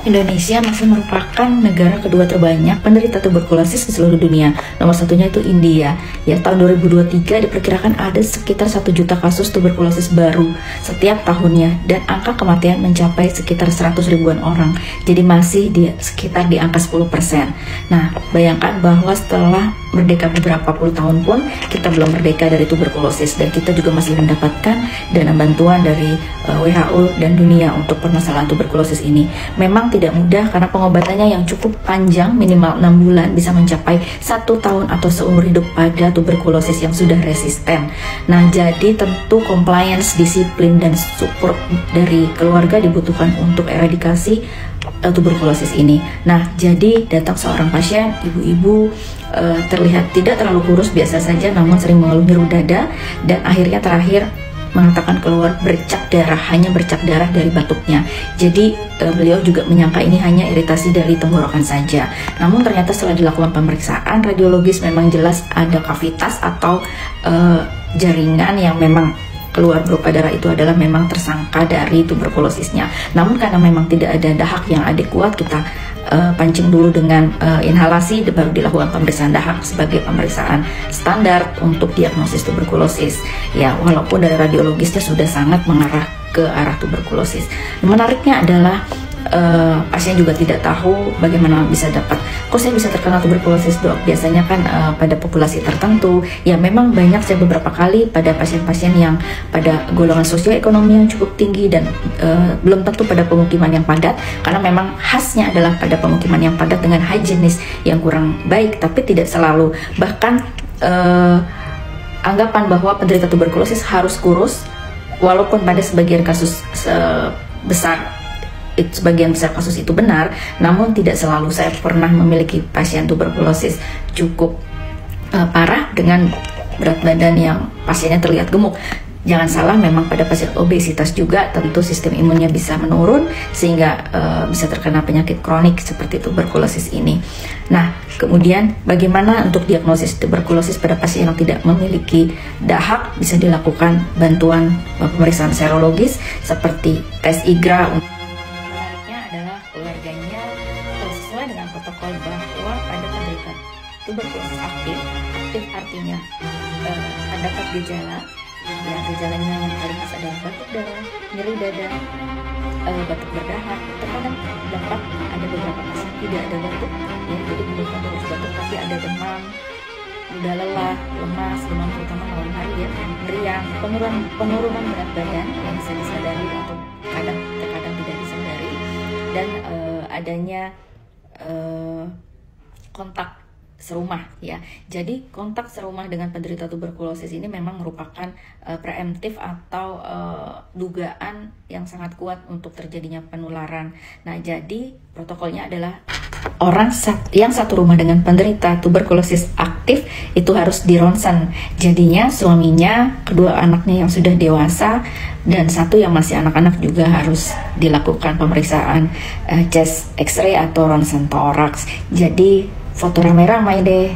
Indonesia masih merupakan negara kedua terbanyak penderita tuberkulosis di seluruh dunia. Nomor satunya itu India. Ya, tahun 2023 diperkirakan ada sekitar 1 juta kasus tuberkulosis baru setiap tahunnya, dan angka kematian mencapai sekitar 100 ribuan orang. Jadi masih sekitar di angka 10%. Nah, bayangkan bahwa setelah merdeka beberapa puluh tahun pun kita belum merdeka dari tuberkulosis, dan kita juga masih mendapatkan dana bantuan dari WHO dan dunia untuk permasalahan tuberkulosis ini. Memang tidak mudah karena pengobatannya yang cukup panjang, minimal 6 bulan, bisa mencapai 1 tahun atau seumur hidup pada tuberkulosis yang sudah resisten. Nah, jadi tentu compliance, disiplin, dan support dari keluarga dibutuhkan untuk eradikasi tuberkulosis ini. Nah, jadi datang seorang pasien, ibu-ibu, terlihat tidak terlalu kurus, biasa saja, namun sering mengeluh nyeri dada, dan akhirnya terakhir mengatakan keluar bercak darah, hanya bercak darah dari batuknya. Jadi beliau juga menyangka ini hanya iritasi dari tenggorokan saja. Namun ternyata setelah dilakukan pemeriksaan radiologis memang jelas ada kavitas atau jaringan yang memang keluar berupa darah, itu adalah memang tersangka dari tuberkulosisnya. Namun karena memang tidak ada dahak yang adekuat, kita pancing dulu dengan inhalasi, baru dilakukan pemeriksaan dahak sebagai pemeriksaan standar untuk diagnosis tuberkulosis. Ya, walaupun dari radiologisnya sudah sangat mengarah ke arah tuberkulosis. Menariknya adalah pasien juga tidak tahu bagaimana bisa dapat, kok saya bisa terkena tuberkulosis, dok? Biasanya kan pada populasi tertentu. Ya, memang banyak, saya beberapa kali pada pasien-pasien yang pada golongan sosioekonomi yang cukup tinggi, dan belum tentu pada pemukiman yang padat, karena memang khasnya adalah pada pemukiman yang padat dengan higienis yang kurang baik, tapi tidak selalu. Bahkan anggapan bahwa penderita tuberkulosis harus kurus, walaupun pada sebagian kasus sebagian besar kasus itu benar, namun tidak selalu. Saya pernah memiliki pasien tuberkulosis cukup parah dengan berat badan yang pasiennya terlihat gemuk. Jangan salah, memang pada pasien obesitas juga tentu sistem imunnya bisa menurun sehingga bisa terkena penyakit kronik seperti tuberkulosis ini. Nah, kemudian bagaimana untuk diagnosis tuberkulosis pada pasien yang tidak memiliki dahak? Bisa dilakukan bantuan pemeriksaan serologis seperti tes IGRA. Keluarganya sesuai dengan protokol bahwa pada penderita tuberkulosis aktif artinya terdapat gejala, ya, gejalanya yang paling khas adalah batuk darah, nyeri dada, batuk berdahak. Terkadang dapat ada beberapa pasien tidak ada batuk, ya, jadi belum tentu harus batuk, tapi ada demam, mudah lelah, lemas, demam terutama malam hari, ya, meriang, penurunan berat badan yang bisa disadari atau terkadang tidak disadari, dan adanya kontak serumah, ya. Jadi kontak serumah dengan penderita tuberkulosis ini memang merupakan preemptif atau dugaan yang sangat kuat untuk terjadinya penularan. Nah, jadi protokolnya adalah orang yang satu rumah dengan penderita tuberkulosis aktif itu harus di ronsen. Jadinya suaminya, kedua anaknya yang sudah dewasa, dan satu yang masih anak-anak juga harus dilakukan pemeriksaan chest X-ray atau ronsen toraks. Jadi foto rame-rame deh.